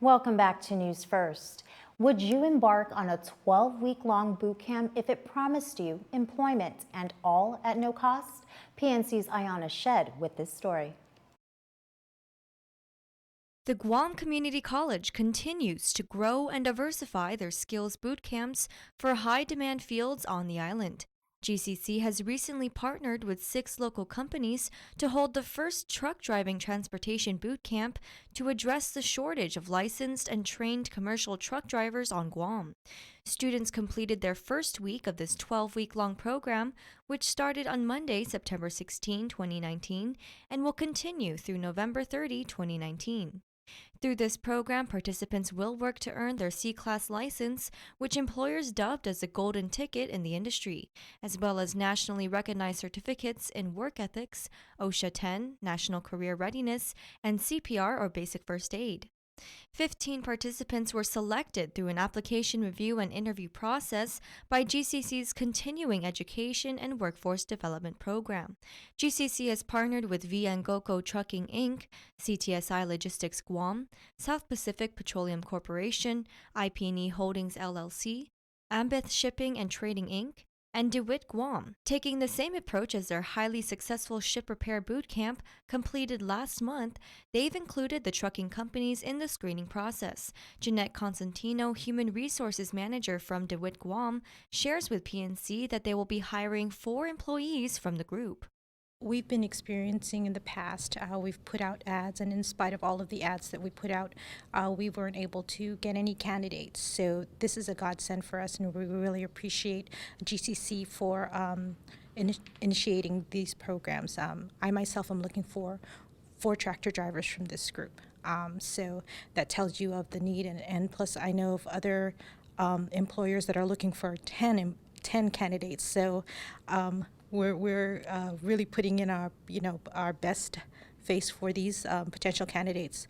Welcome back to News First. Would you embark on a 12-week-long boot camp if it promised you employment and all at no cost? PNC's Ayana Shed with this story. The Guam Community College continues to grow and diversify their skills boot camps for high-demand fields on the island. GCC has recently partnered with 6 local companies to hold the first truck driving transportation boot camp to address the shortage of licensed and trained commercial truck drivers on Guam. Students completed their first week of this 12-week-long program, which started on Monday, September 16, 2019, and will continue through November 30, 2019. Through this program, participants will work to earn their C-Class license, which employers dubbed as the golden ticket in the industry, as well as nationally recognized certificates in work ethics, OSHA 10, National Career Readiness, and CPR or Basic First Aid. 15 participants were selected through an application review and interview process by GCC's Continuing Education and Workforce Development Program. GCC has partnered with Viangoko Trucking Inc., CTSI Logistics Guam, South Pacific Petroleum Corporation, IP&E Holdings LLC, Ambith Shipping and Trading Inc., and DeWitt Guam, taking the same approach as their highly successful ship repair boot camp completed last month. They've included the trucking companies in the screening process. Jeanette Constantino, Human Resources Manager from DeWitt Guam, shares with PNC that they will be hiring 4 employees from the group. We've been experiencing in the past, we've put out ads, and in spite of all of the ads that we put out, we weren't able to get any candidates. So this is a godsend for us, and we really appreciate GCC for initiating these programs. I myself am looking for 4 tractor drivers from this group. So that tells you of the need, and plus I know of other employers that are looking for 10 candidates. So we're really putting in our best face for these potential candidates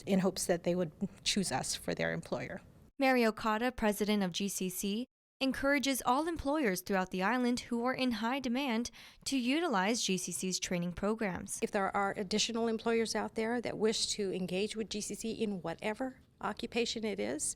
in hopes that they would choose us for their employer. Mary Okada, president of GCC, encourages all employers throughout the island who are in high demand to utilize GCC's training programs. If there are additional employers out there that wish to engage with GCC in whatever occupation it is,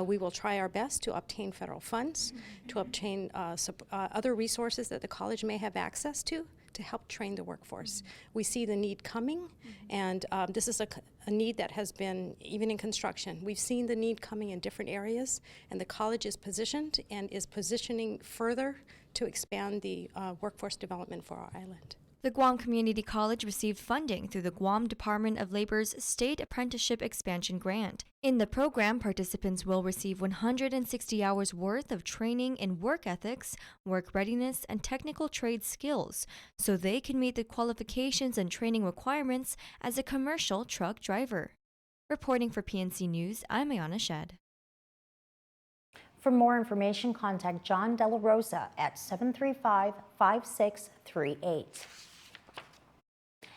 we will try our best to obtain federal funds, to obtain other resources that the college may have access to help train the workforce. We see the need coming, and this is a need that has been, even in construction, we've seen the need coming in different areas, and the college is positioned and is positioning further to expand the workforce development for our island. The Guam Community College received funding through the Guam Department of Labor's State Apprenticeship Expansion Grant. In the program, participants will receive 160 hours worth of training in work ethics, work readiness, and technical trade skills, so they can meet the qualifications and training requirements as a commercial truck driver. Reporting for PNC News, I'm Ayana Shed. For more information, contact John Della Rosa at 735-5638.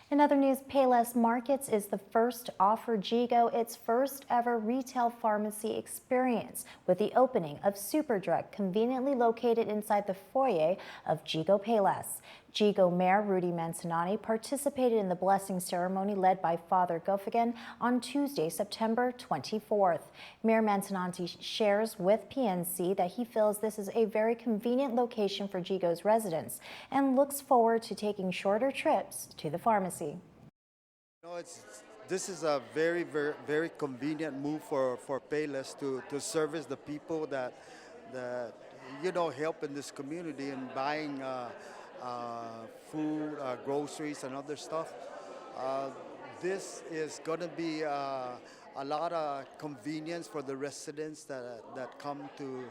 In other news, Payless Markets is the first to offer GIGO its first ever retail pharmacy experience with the opening of Superdrug, conveniently located inside the foyer of GIGO Payless. GIGO Mayor Rudy Mancinati participated in the blessing ceremony led by Father Gofigan on Tuesday, September 24th. Mayor Mancinati shares with PNC that he feels this is a very convenient location for GIGO's residents and looks forward to taking shorter trips to the pharmacy. This is a very convenient move for Payless to service the people that help in this community and buying food, groceries, and other stuff. This is going to be a lot of convenience for the residents that come to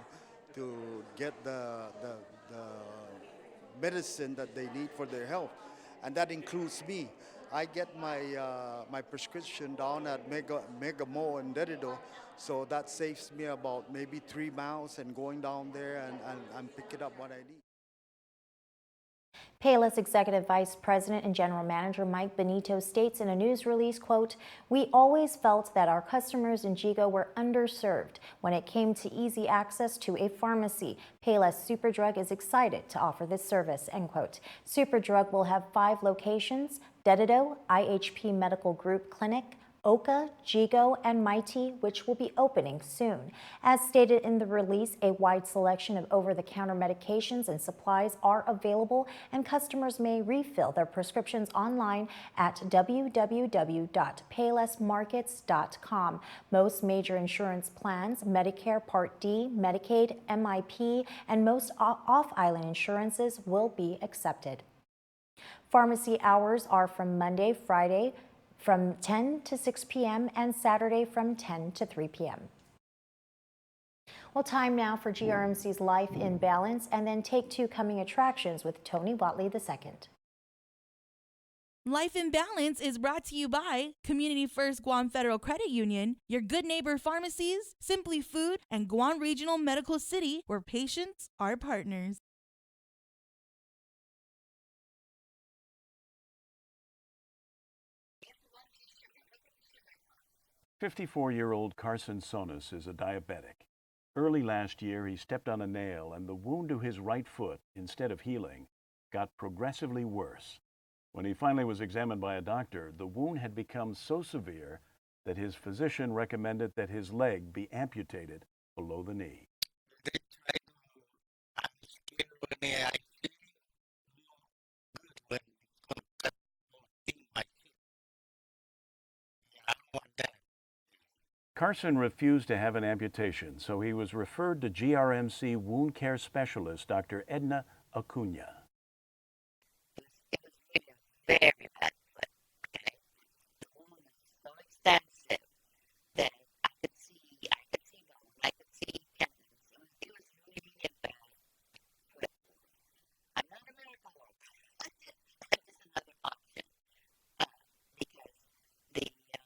get the medicine that they need for their health, and that includes me. I get my prescription down at Mega Mall in Dedido, so that saves me about maybe 3 miles and going down there and picking up what I need. Payless Executive Vice President and General Manager Mike Benito states in a news release, quote, "We always felt that our customers in GIGO were underserved when it came to easy access to a pharmacy. Payless Superdrug is excited to offer this service," end quote. Superdrug will have 5 locations: Dedido, IHP Medical Group Clinic, Oka, Jigo, and Mighty, which will be opening soon. As stated in the release, a wide selection of over-the-counter medications and supplies are available, and customers may refill their prescriptions online at www.paylessmarkets.com. Most major insurance plans, Medicare Part D, Medicaid, MIP, and most off-island insurances will be accepted. Pharmacy hours are from Monday, Friday, from 10 to 6 p.m. and Saturday from 10 to 3 p.m. Well, time now for GRMC's Life in Balance and then Take Two Coming Attractions with Tony Watley II. Life in Balance is brought to you by Community First Guam Federal Credit Union, your good neighbor pharmacies, Simply Food, and Guam Regional Medical City, where patients are partners. "54-year-old Carson Sonis is a diabetic. Early last year, he stepped on a nail and the wound to his right foot, instead of healing, got progressively worse. When he finally was examined by a doctor, the wound had become so severe that his physician recommended that his leg be amputated below the knee. They try to skin when I feel good when cut in my feet. I don't want that. Carson refused to have an amputation, so he was referred to GRMC wound care specialist Dr. Edna Acuna. It was really a very bad foot. Okay, the wound is so extensive that I could see bone, I could see tendons. It was really a bad foot. I'm not a medical worker. I'm just another option because the patient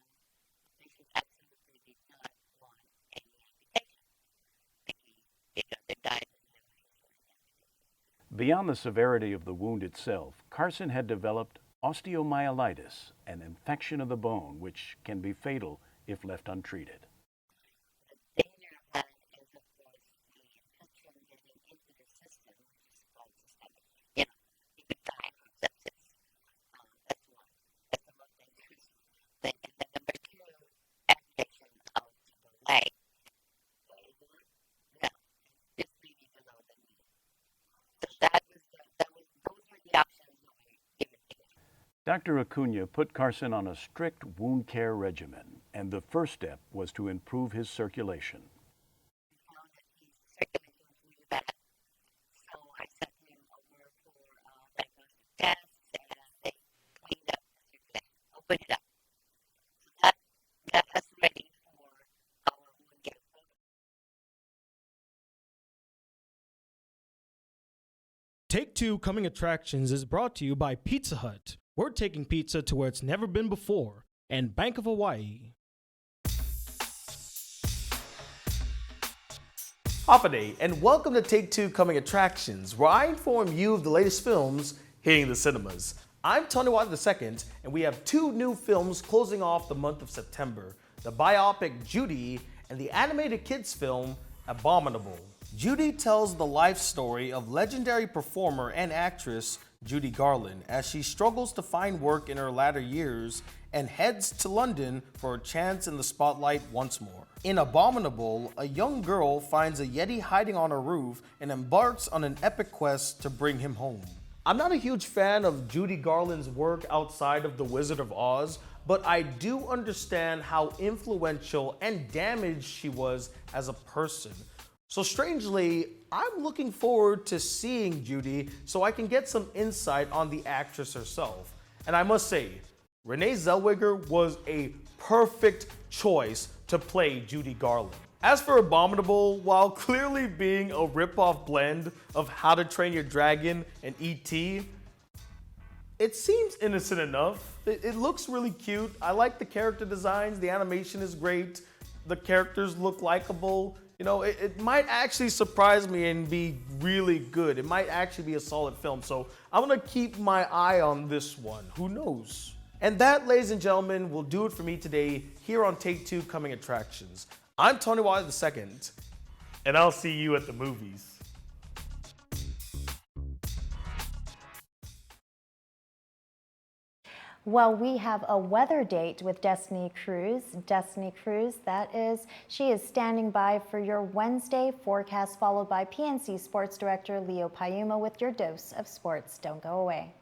absolutely did not want any amputation. Because they died and never had amputated. Beyond the severity of the wound itself, Carson had developed osteomyelitis, an infection of the bone which can be fatal if left untreated. The danger of that is, of course, the infection getting into the system, which is called systemic. You could die from sepsis. That's one. That's the most dangerous thing. And then number two, amputation of the leg. No, just maybe below the knee. So those were the options that were given to me. Dr. Acuna put Carson on a strict wound care regimen, and the first step was to improve his circulation. We found that his circulation was really bad. So I sent him over for diagnostic tests, and they cleaned up the circulation, opened it up. So that got us ready for our wound care program. Take Two Coming Attractions is brought to you by Pizza Hut. We're taking pizza to where it's never been before, and Bank of Hawaii. Off day, and welcome to Take Two Coming Attractions, where I inform you of the latest films hitting the cinemas. I'm Tony Watt II, and we have two new films closing off the month of September: the biopic Judy and the animated kids film Abominable. Judy tells the life story of legendary performer and actress Judy Garland as she struggles to find work in her latter years and heads to London for a chance in the spotlight once more. In Abominable, a young girl finds a Yeti hiding on her roof and embarks on an epic quest to bring him home. I'm not a huge fan of Judy Garland's work outside of The Wizard of Oz, but I do understand how influential and damaged she was as a person. So strangely, I'm looking forward to seeing Judy so I can get some insight on the actress herself. And I must say, Renee Zellweger was a perfect choice to play Judy Garland. As for Abominable, while clearly being a rip-off blend of How to Train Your Dragon and E.T., it seems innocent enough. It looks really cute. I like the character designs, the animation is great, the characters look likable. You know, it might actually surprise me and be really good. It might actually be a solid film. So I'm gonna keep my eye on this one. Who knows? And that, ladies and gentlemen, will do it for me today here on Take Two Coming Attractions. I'm Tony Watt II, and I'll see you at the movies. Well, we have a weather date with Destiny Cruz. Destiny Cruz, she is standing by for your Wednesday forecast, followed by PNC Sports Director Leo Payuma with your dose of sports. Don't go away.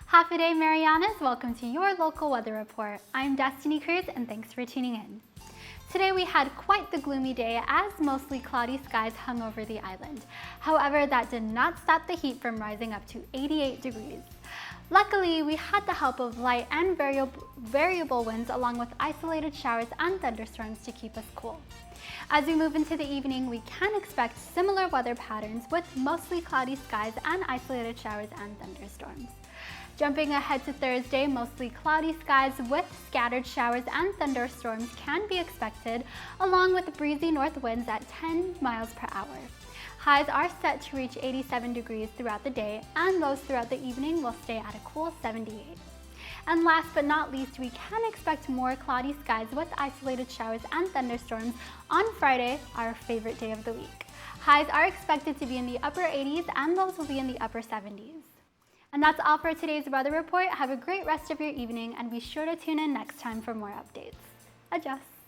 Happy day, Marianas. Welcome to your local weather report. I'm Destiny Cruz, and thanks for tuning in. Today we had quite the gloomy day as mostly cloudy skies hung over the island. However, that did not stop the heat from rising up to 88 degrees. Luckily, we had the help of light and variable winds along with isolated showers and thunderstorms to keep us cool. As we move into the evening, we can expect similar weather patterns with mostly cloudy skies and isolated showers and thunderstorms. Jumping ahead to Thursday, mostly cloudy skies with scattered showers and thunderstorms can be expected, along with breezy north winds at 10 miles per hour. Highs are set to reach 87 degrees throughout the day, and lows throughout the evening will stay at a cool 78. And last but not least, we can expect more cloudy skies with isolated showers and thunderstorms on Friday, our favorite day of the week. Highs are expected to be in the upper 80s and lows will be in the upper 70s. And that's all for today's weather report. Have a great rest of your evening and be sure to tune in next time for more updates. Adjust.